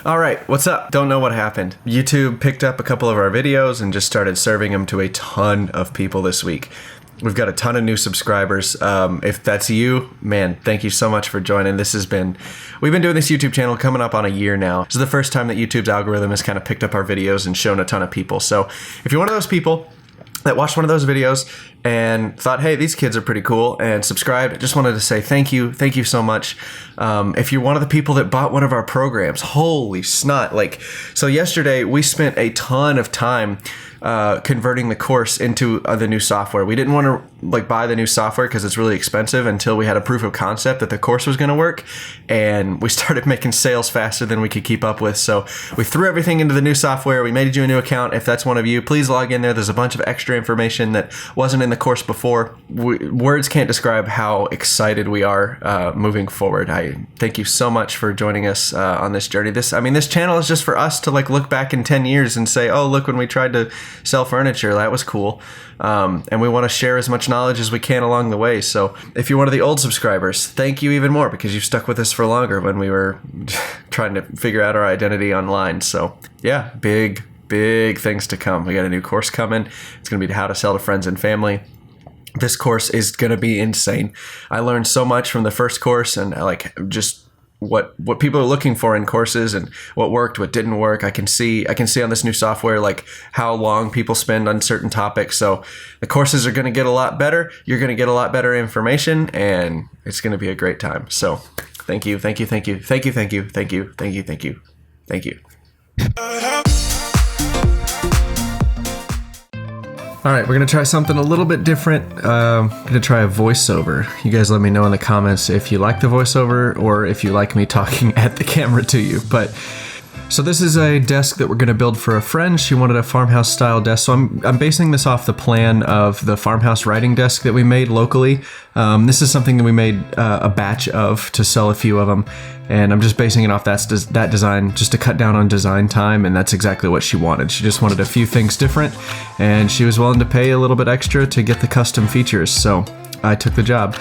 All right, what's up? Don't know what happened. YouTube picked up a couple of our videos and just started serving them to a ton of people this week. We've got a ton of new subscribers. If that's you, man, thank you so much for joining. We've been doing this YouTube channel coming up on a year now. This is the first time that YouTube's algorithm has kind of picked up our videos and shown a ton of people. So if you're one of those people that watched one of those videos and thought, hey, these kids are pretty cool, and subscribed, I just wanted to say thank you. Thank you so much. If you're one of the people that bought one of our programs, holy snot. So yesterday we spent a ton of time converting the course into the new software. We didn't want to buy the new software because it's really expensive until we had a proof of concept that the course was going to work, and we started making sales faster than we could keep up with. So we threw everything into the new software. We made you a new account. If that's one of you, please log in there. There's a bunch of extra information that wasn't in the course before. Words can't describe how excited we are moving forward. I thank you so much for joining us on this journey. This channel is just for us to look back in 10 years and say, oh, look, when we tried to sell furniture, that was cool. And we want to share as much knowledge as we can along the way. So if you're one of the old subscribers, thank you even more, because you've stuck with us for longer when we were trying to figure out our identity online. So yeah, big things to come. We got a new course coming. It's going to be how to sell to friends and family. This course is going to be insane. I learned so much from the first course, and just what people are looking for in courses, and what worked, what didn't work. I can see on this new software how long people spend on certain topics. So the courses are going to get a lot better. You're going to get a lot better information, and it's going to be a great time. So thank you. All right, we're going to try something a little bit different. I'm going to try a voiceover. You guys let me know in the comments if you like the voiceover or if you like me talking at the camera to you. So this is a desk that we're going to build for a friend. She wanted a farmhouse style desk. So I'm basing this off the plan of the farmhouse writing desk that we made locally. This is something that we made a batch of to sell a few of them. And I'm just basing it off that design, just to cut down on design time, and that's exactly what she wanted. She just wanted a few things different, and she was willing to pay a little bit extra to get the custom features, so I took the job.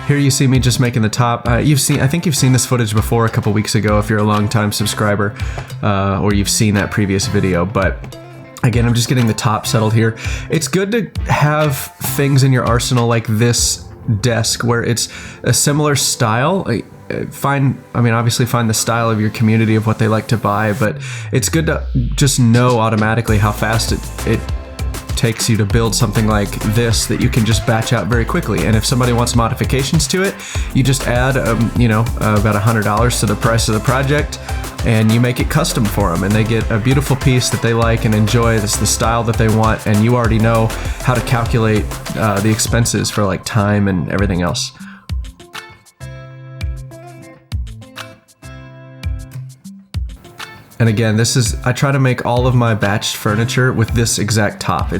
Here you see me just making the top. I think you've seen this footage before a couple weeks ago if you're a long-time subscriber, or you've seen that previous video, but again, I'm just getting the top settled here. It's good to have things in your arsenal like this desk where it's a similar style. Obviously find the style of your community of what they like to buy, but it's good to just know automatically how fast it takes you to build something like this that you can just batch out very quickly. And if somebody wants modifications to it, you just add about $100 to the price of the project, and you make it custom for them, and they get a beautiful piece that they like and enjoy. That's the style that they want, and you already know how to calculate the expenses for time and everything else. And again, I try to make all of my batched furniture with this exact top.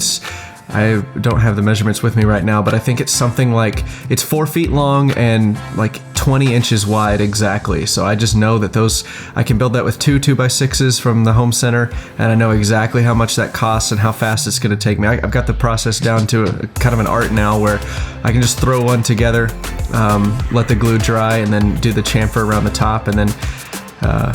I don't have the measurements with me right now, but I think it's something it's 4 feet long and 20 inches wide exactly. So I just know that I can build that with two 2x6s from the home center, and I know exactly how much that costs and how fast it's going to take me. I've got the process down to kind of an art now, where I can just throw one together, let the glue dry, and then do the chamfer around the top, and then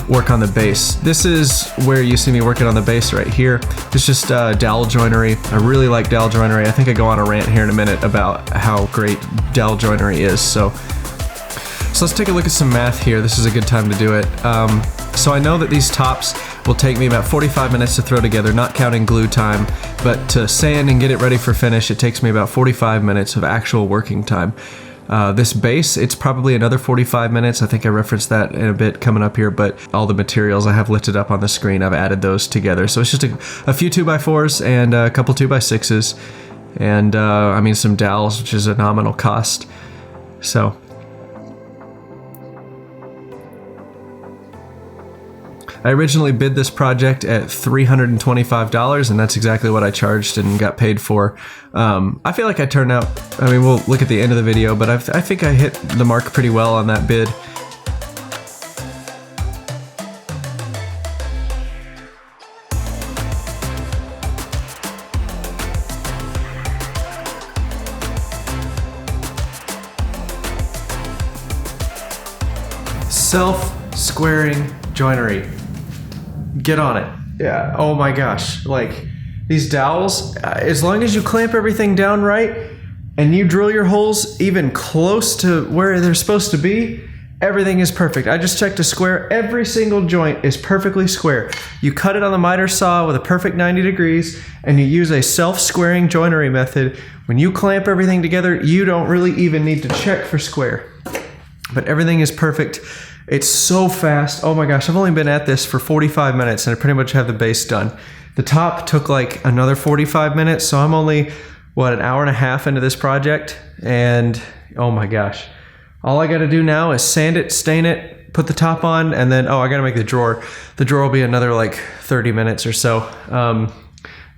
work on the base. This is where you see me working on the base right here. It's just dowel joinery. I really like dowel joinery. I think I go on a rant here in a minute about how great dowel joinery is. So let's take a look at some math here. This is a good time to do it. So I know that these tops will take me about 45 minutes to throw together, not counting glue time, but to sand and get it ready for finish, it takes me about 45 minutes of actual working time. This base, it's probably another 45 minutes. I think I referenced that in a bit coming up here, but all the materials I have lifted up on the screen, I've added those together. So it's just a few 2x4s and a couple 2x6s, and some dowels, which is a nominal cost. So I originally bid this project at $325, and that's exactly what I charged and got paid for. I feel like I turned out, we'll look at the end of the video, but I think I hit the mark pretty well on that bid. Self-squaring joinery. Get on it. Yeah. Oh my gosh. Like these dowels, as long as you clamp everything down right and you drill your holes even close to where they're supposed to be, everything is perfect. I just checked a square. Every single joint is perfectly square. You cut it on the miter saw with a perfect 90 degrees and you use a self-squaring joinery method. When you clamp everything together, you don't really even need to check for square. But everything is perfect. It's so fast. Oh my gosh, I've only been at this for 45 minutes and I pretty much have the base done. The top took like another 45 minutes, so I'm only, an hour and a half into this project, and oh my gosh. All I gotta do now is sand it, stain it, put the top on, and then, I gotta make the drawer. The drawer will be another like 30 minutes or so,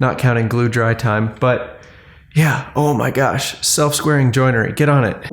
not counting glue dry time. But yeah, oh my gosh, self-squaring joinery, get on it.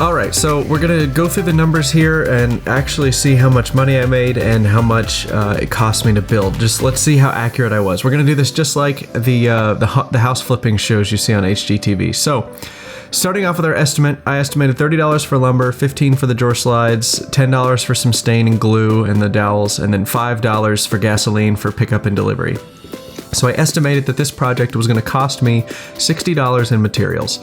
Alright, so we're going to go through the numbers here and actually see how much money I made and how much it cost me to build. Just let's see how accurate I was. We're going to do this just like the house flipping shows you see on HGTV. So, starting off with our estimate, I estimated $30 for lumber, $15 for the drawer slides, $10 for some stain and glue and the dowels, and then $5 for gasoline for pickup and delivery. So I estimated that this project was going to cost me $60 in materials.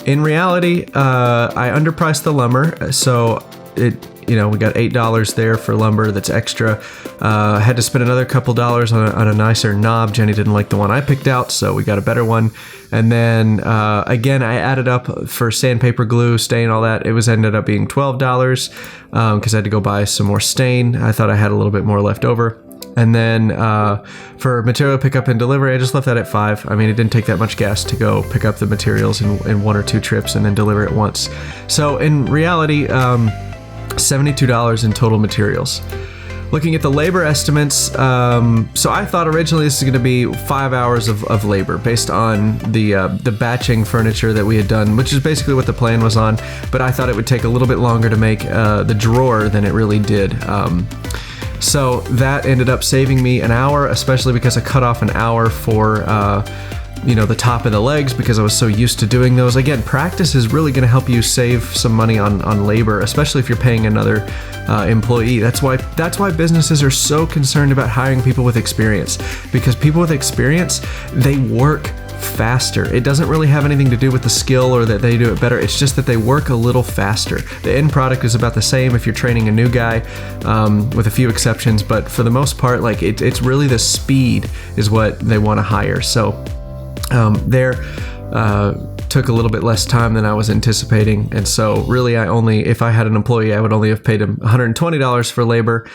In reality, I underpriced the lumber, so we got $8 there for lumber that's extra. I had to spend another couple dollars on a nicer knob. Jenny didn't like the one I picked out, so we got a better one. And then again, I added up for sandpaper, glue, stain, all that. It ended up being $12 because I had to go buy some more stain. I thought I had a little bit more left over. And then for material pickup and delivery, I just left that at $5. I mean, it didn't take that much gas to go pick up the materials in 1 or 2 trips and then deliver it once. So in reality, $72 in total materials. Looking at the labor estimates, so I thought originally this is going to be 5 hours of labor based on the batching furniture that we had done, which is basically what the plan was on. But I thought it would take a little bit longer to make the drawer than it really did. So that ended up saving me an hour, especially because I cut off an hour for the top of the legs because I was so used to doing those. Again, practice is really going to help you save some money on labor, especially if you're paying another employee. That's why businesses are so concerned about hiring people with experience, because people with experience, they work faster. It doesn't really have anything to do with the skill or that they do it better. It's just that they work a little faster. The end product is about the same if you're training a new guy, with a few exceptions, but for the most part, like it's really the speed is what they want to hire. So took a little bit less time than I was anticipating, and so really if I had an employee, I would only have paid him $120 for labor,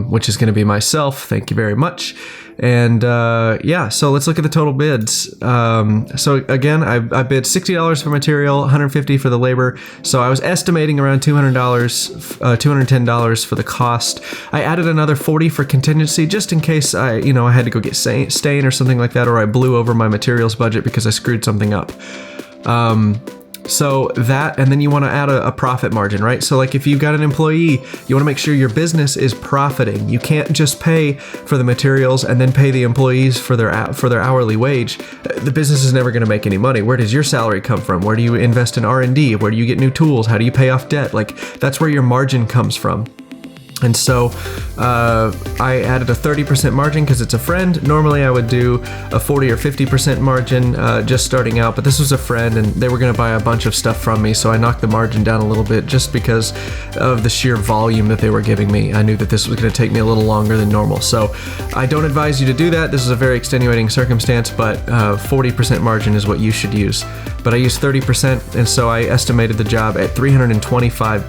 which is going to be myself. Thank you very much. And so let's look at the total bids. So again, I bid $60 for material, $150 for the labor. So I was estimating around $210 for the cost. I added another $40 for contingency, just in case I had to go get stain or something like that, or I blew over my materials budget because I screwed something up. So that, and then you want to add a profit margin, right? So like if you've got an employee, you want to make sure your business is profiting. You can't just pay for the materials and then pay the employees for their hourly wage. The business is never going to make any money. Where does your salary come from? Where do you invest in R&D? Where do you get new tools? How do you pay off debt? Like that's where your margin comes from. And so I added a 30% margin because it's a friend. Normally I would do a 40 or 50% margin just starting out, but this was a friend and they were going to buy a bunch of stuff from me, so I knocked the margin down a little bit just because of the sheer volume that they were giving me. I knew that this was going to take me a little longer than normal, so I don't advise you to do that. This is a very extenuating circumstance, but 40% margin is what you should use. But I used 30%, and so I estimated the job at $325.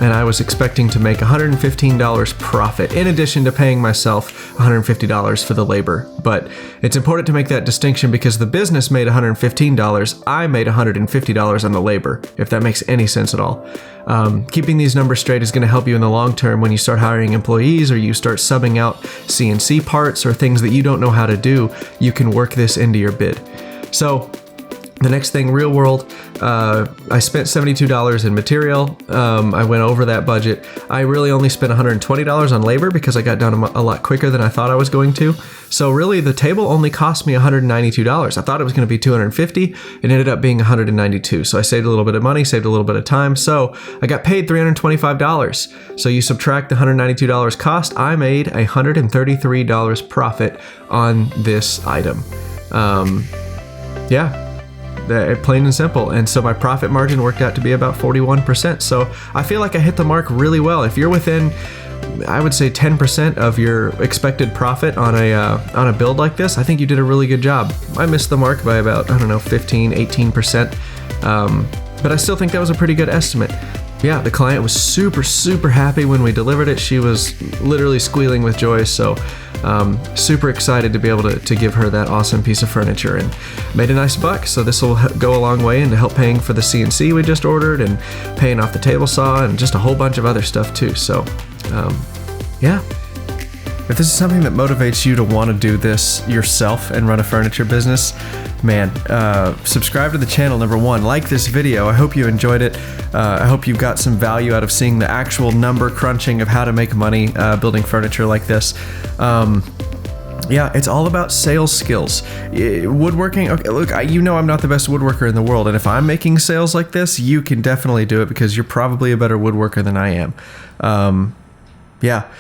and I was expecting to make $115 profit in addition to paying myself $150 for the labor. But it's important to make that distinction because the business made $115, I made $150 on the labor, if that makes any sense at all. Keeping these numbers straight is going to help you in the long term when you start hiring employees or you start subbing out CNC parts or things that you don't know how to do. You can work this into your bid. So the next thing, real world, I spent $72 in material. I went over that budget. I really only spent $120 on labor because I got done a lot quicker than I thought I was going to. So really the table only cost me $192. I thought it was going to be $250. It ended up being $192. So I saved a little bit of money, saved a little bit of time. So I got paid $325. So you subtract the $192 cost, I made $133 profit on this item. Yeah. Plain and simple. And so my profit margin worked out to be about 41%. So I feel like I hit the mark really well. If you're within, I would say 10% of your expected profit on a build like this, I think you did a really good job. I missed the mark by about, 15, 18%. But I still think that was a pretty good estimate. Yeah, the client was super, super happy when we delivered it. She was literally squealing with joy. So super excited to be able to give her that awesome piece of furniture and made a nice buck. So this will go a long way into help paying for the CNC we just ordered and paying off the table saw and just a whole bunch of other stuff too. So yeah. If this is something that motivates you to want to do this yourself and run a furniture business, man, subscribe to the channel, number one. Like this video. I hope you enjoyed it. I hope you got some value out of seeing the actual number crunching of how to make money building furniture like this. Yeah, it's all about sales skills. Woodworking, okay, look, you know I'm not the best woodworker in the world, and if I'm making sales like this, you can definitely do it because you're probably a better woodworker than I am. Yeah.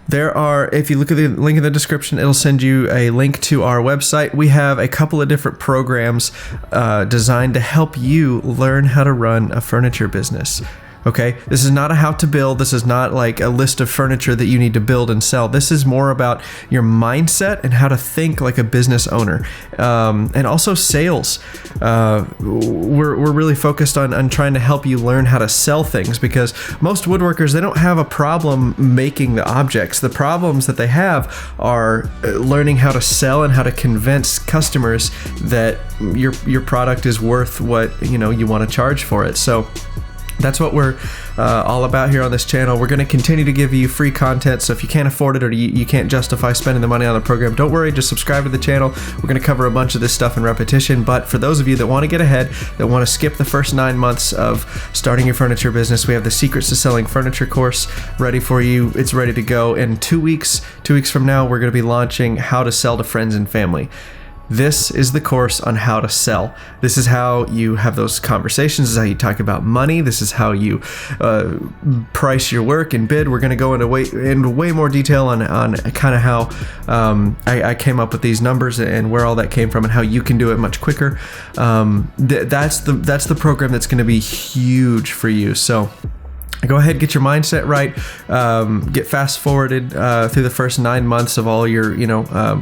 There are, if you look at the link in the description, it'll send you a link to our website. We have a couple of different programs designed to help you learn how to run a furniture business. Okay, this is not a how to build. This is not like a list of furniture that you need to build and sell. This is more about your mindset and how to think like a business owner, and also sales. We're really focused on trying to help you learn how to sell things because most woodworkers, they don't have a problem making the objects. The problems that they have are learning how to sell and how to convince customers that your product is worth what you want to charge for it. So that's what we're all about here on this channel. We're going to continue to give you free content, so if you can't afford it or you can't justify spending the money on the program, don't worry, just subscribe to the channel. We're going to cover a bunch of this stuff in repetition, but for those of you that want to get ahead, that want to skip the first 9 months of starting your furniture business, we have the Secrets to Selling Furniture course ready for you. It's ready to go. In 2 weeks from now, we're going to be launching How to Sell to Friends and Family. This is the course on how to sell. This is how you have those conversations. This is how you talk about money. This is how you price your work and bid. We're going to go into way more detail on kind of how I came up with these numbers and where all that came from and how you can do it much quicker. That's the program that's going to be huge for you. So go ahead, get your mindset right, get fast forwarded through the first 9 months of all your,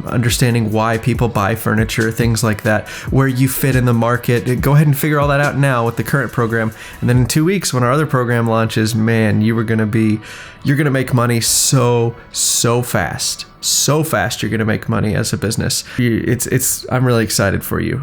understanding why people buy furniture, things like that, where you fit in the market. Go ahead and figure all that out now with the current program. And then in 2 weeks, when our other program launches, man, you're going to make money so fast. So fast you're going to make money as a business. I'm really excited for you.